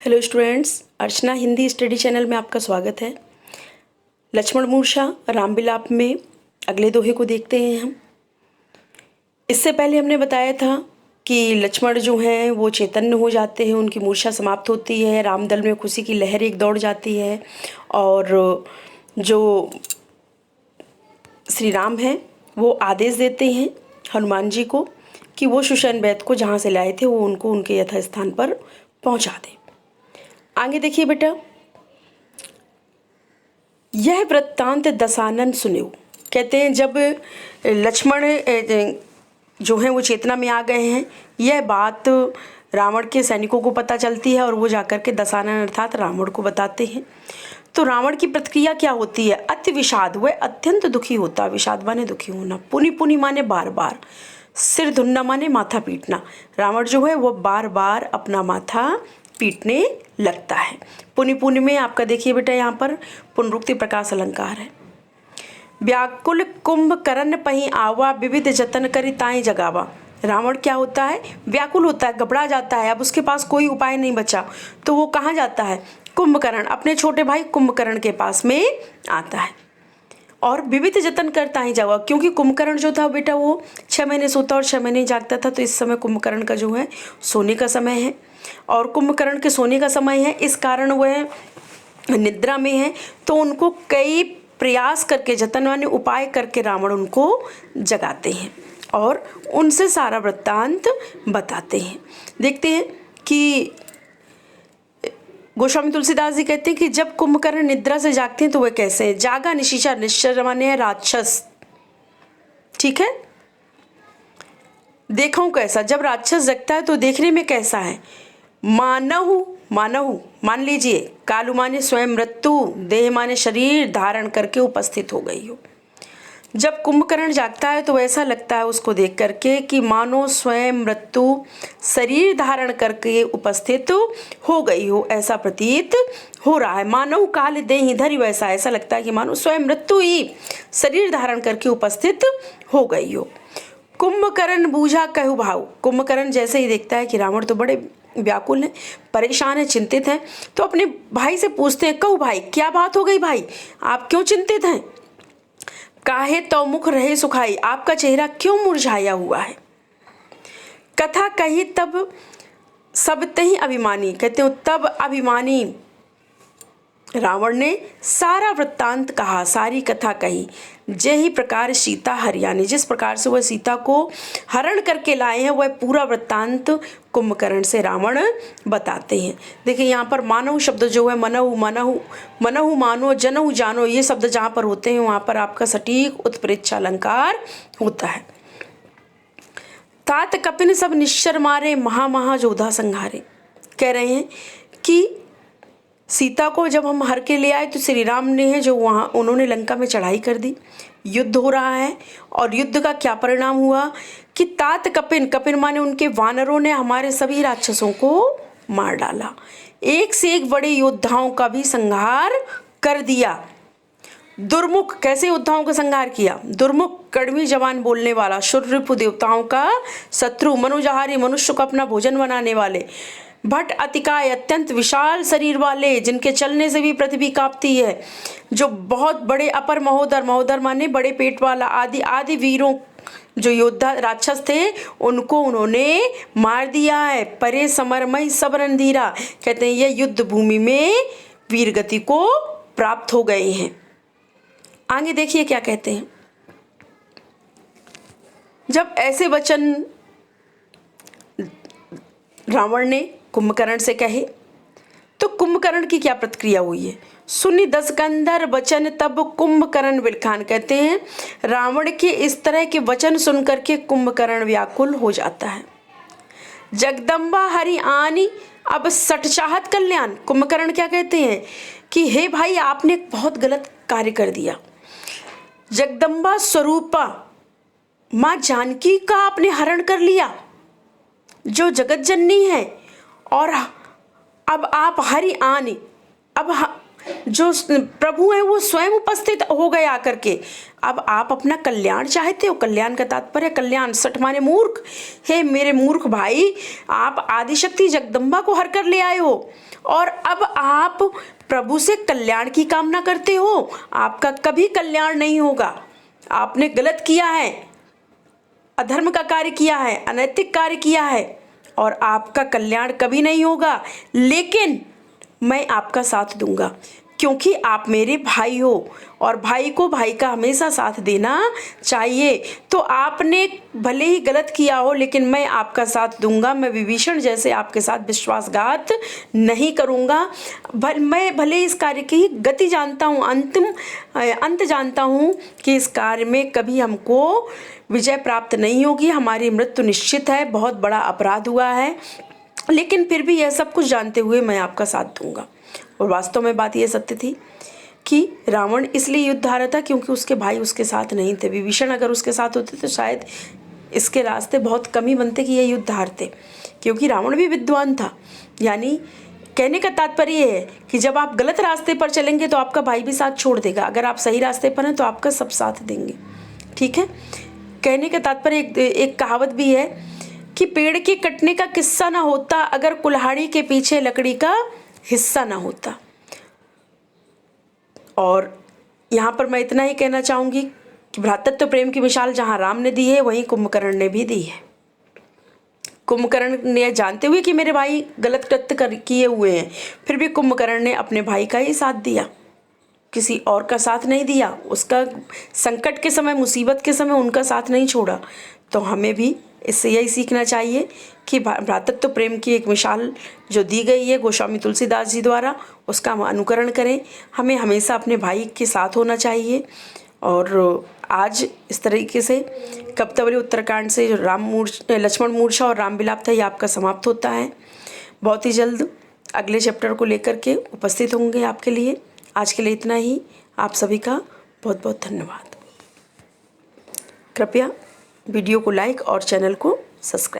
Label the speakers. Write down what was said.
Speaker 1: Hello students, अर्चना Hindi study channel में आपका स्वागत है। लक्ष्मण मूर्छा राम विलाप में अगले दोहे को देखते हैं हम। इससे पहले हमने बताया था कि लक्ष्मण जो हैं वो चैतन्य हो जाते हैं, उनकी मूर्छा समाप्त होती है, रामदल में खुशी की लहर एक दौड़ जाती है और जो श्री राम हैं वो आदेश देते हैं हनुमान जी को कि वो सुषेण वैद्य को जहाँ से लाए थे वो उनको उनके यथास्थान पर पहुँचा दें। आगे देखिए बेटा, यह वृत्तांत दशानन सुनेऊ। कहते हैं जब लक्ष्मण जो हैं वो चेतना में आ गए हैं, यह बात रावण के सैनिकों को पता चलती है और वो जाकर के दशानन अर्थात रावण को बताते हैं। तो रावण की प्रतिक्रिया क्या होती है? अति विषाद, वह अत्यंत दुखी होता। विषाद माने दुखी होना, पुनि पुनि माने बार बार, सिर धुनना माने माथा पीटना। रावण जो है वो बार बार अपना माथा पीटने लगता है। पुनि पुनि में आपका देखिए बेटा यहाँ पर पुनरुक्ति प्रकाश अलंकार है। व्याकुल कुंभकर्ण पही आवा, विविध जतन करी ताई जगावा। रावण क्या होता है? व्याकुल होता है, घबरा जाता है, अब उसके पास कोई उपाय नहीं बचा, तो वो कहाँ जाता है? कुंभकर्ण, अपने छोटे भाई कुंभकर्ण के पास में आता है और विविध जतन करता ही जावा। क्योंकि कुंभकर्ण जो था बेटा वो 6 महीने सोता और 6 महीने जागता था, तो इस समय कुंभकर्ण का जो है सोने का समय है और कुंभकर्ण के सोने का समय है, इस कारण वह निद्रा में है। तो उनको कई प्रयास करके, जतन माने उपाय करके रावण उनको जगाते हैं और उनसे सारा वृत्तांत बताते हैं। देखते हैं कि गोस्वामी तुलसीदास जी कहते हैं कि जब कुंभकर्ण निद्रा से जागते हैं तो वह कैसे है? जागा निशीचर, निश्चर माने है राक्षस, ठीक है। देखो कैसा, जब राक्षस जगता है तो देखने में कैसा है? मानहु, मानहु मान लीजिए, कालु माने स्वयं मृत्यु, देह माने शरीर धारण करके उपस्थित हो गई हो। जब कुंभकर्ण जागता है तो ऐसा लगता है उसको देख करके कि मानो स्वयं मृत्यु शरीर धारण करके उपस्थित हो गई हो, ऐसा प्रतीत हो रहा है। मानो काल देहि धरि, वैसा ऐसा लगता है कि मानो स्वयं मृत्यु ही शरीर धारण करके उपस्थित हो गई हो। कुंभकर्ण बूझा कहु भाव, कुंभकर्ण जैसे ही देखता है कि रावण तो बड़े व्याकुल हैं, परेशान है, चिंतित हैं, तो अपने भाई से पूछते हैं, कहु भाई क्या बात हो गई भाई, आप क्यों चिंतित हैं? काहे तो मुख रहे सुखाई, आपका चेहरा क्यों मुरझाया हुआ है? कथा कही तब सब तही अभिमानी, कहते हो तब अभिमानी रावण ने सारा वृत्तांत कहा, सारी कथा कही। जय ही प्रकार सीता हरियाणी, जिस प्रकार से वह सीता को हरण करके लाए हैं वह पूरा वृत्तांत कुंभकर्ण से रावण बताते हैं। देखिए यहाँ पर मानव शब्द जो है, मनहु मनहु, मनहु मानो, जनहु जानो, ये शब्द जहाँ पर होते हैं वहाँ पर आपका सटीक उत्प्रेक्षा अलंकार होता है। तात कपिन सब निश्चर मारे, महा महा जोधा संहारे। कह रहे हैं कि सीता को जब हम हर के ले आए तो श्री राम ने है जो वहाँ उन्होंने लंका में चढ़ाई कर दी, युद्ध हो रहा है और युद्ध का क्या परिणाम हुआ कि तात कपिन, कपिन माने उनके वानरों ने हमारे सभी राक्षसों को मार डाला, एक से एक बड़े योद्धाओं का भी संहार कर दिया। दुर्मुख, कैसे योद्धाओं का संहार किया? दुर्मुख, कड़वी जबान बोलने वाला, शूररिपु, देवताओं का शत्रु, मनोजहारी, मनुष्य को अपना भोजन बनाने वाले, भट्ट अतिकाय, अत्यंत विशाल शरीर वाले, जिनके चलने से भी पृथ्वी कांपती है, जो बहुत बड़े अपर महोदर, महोदर माने बड़े पेट वाला, आदि आदि वीरों जो योद्धा राक्षस थे उनको उन्होंने मार दिया है। परे समरमय सब रणधीरा, कहते हैं यह युद्ध भूमि में वीर गति को प्राप्त हो गए हैं। आगे देखिए क्या कहते हैं। जब ऐसे वचन रावण ने कुंभकर्ण से कहे तो कुंभकर्ण की क्या प्रतिक्रिया हुई है? सुनि दस गंधर वचन तब कुंभकर्ण विलखान, कहते हैं रावण के इस तरह के वचन सुनकर के कुंभकर्ण व्याकुल हो जाता है। जगदम्बा हरि आनी अब सठ चाहत कल्याण, कुंभकर्ण क्या कहते हैं कि हे भाई आपने एक बहुत गलत कार्य कर दिया। जगदम्बा स्वरूपा माँ जानकी का आपने हरण कर लिया जो जगत जननी है, और अब आप हरि आनी, अब जो प्रभु है वो स्वयं उपस्थित हो गए आकर के। अब आप अपना कल्याण चाहते हो। कल्याण का तात्पर्य कल्याण, सठ माने मूर्ख। हे मेरे मूर्ख भाई, आप आदिशक्ति जगदम्बा को हर कर ले आए हो और अब आप प्रभु से कल्याण की कामना करते हो। आपका कभी कल्याण नहीं होगा। आपने गलत किया है, अधर्म का कार्य किया है, अनैतिक कार्य किया है और आपका कल्याण कभी नहीं होगा। लेकिन मैं आपका साथ दूंगा क्योंकि आप मेरे भाई हो और भाई को भाई का हमेशा साथ देना चाहिए। तो आपने भले ही गलत किया हो लेकिन मैं आपका साथ दूंगा। मैं विभीषण जैसे आपके साथ विश्वासघात नहीं करूंगा। मैं भले इस कार्य की गति जानता हूँ, अंत जानता हूँ कि इस कार्य में कभी हमको विजय प्राप्त नहीं होगी, हमारी मृत्यु निश्चित है, बहुत बड़ा अपराध हुआ है, लेकिन फिर भी यह सब कुछ जानते हुए मैं आपका साथ दूंगा। और वास्तव में बात यह सत्य थी कि रावण इसलिए युद्ध हारा था क्योंकि उसके भाई उसके साथ नहीं थे। विभीषण अगर उसके साथ होते तो शायद इसके रास्ते बहुत कम ही बनते कि यह युद्ध हारते, क्योंकि रावण भी विद्वान था। यानी कहने का तात्पर्य है कि जब आप गलत रास्ते पर चलेंगे तो आपका भाई भी साथ छोड़ देगा, अगर आप सही रास्ते पर हैं तो आपका सब साथ देंगे। ठीक है, कहने का तात्पर्य एक कहावत भी है कि पेड़ के कटने का किस्सा ना होता अगर कुल्हाड़ी के पीछे लकड़ी का हिस्सा ना होता। और यहाँ पर मैं इतना ही कहना चाहूँगी कि भ्रातृत्व प्रेम की मिसाल जहाँ राम ने दी है वहीं कुंभकर्ण ने भी दी है। कुंभकर्ण ने जानते हुए कि मेरे भाई गलत कृत्य किए हुए हैं, फिर भी कुंभकर्ण ने अपने भाई का ही साथ दिया, किसी और का साथ नहीं दिया। उसका संकट के समय, मुसीबत के समय उनका साथ नहीं छोड़ा। तो हमें भी इससे यही सीखना चाहिए कि भ्रातृत्व प्रेम की एक मिसाल जो दी गई है गोस्वामी तुलसीदास जी द्वारा, उसका हम अनुकरण करें। हमें हमेशा अपने भाई के साथ होना चाहिए। और आज इस तरीके से कप्तवली उत्तरकांड से जो लक्ष्मण मूर्छा और राम विलाप था ये आपका समाप्त होता है। बहुत ही जल्द अगले चैप्टर को लेकर के उपस्थित होंगे आपके लिए। आज के लिए इतना ही। आप सभी का बहुत बहुत धन्यवाद। कृपया वीडियो को लाइक और चैनल को सब्सक्राइब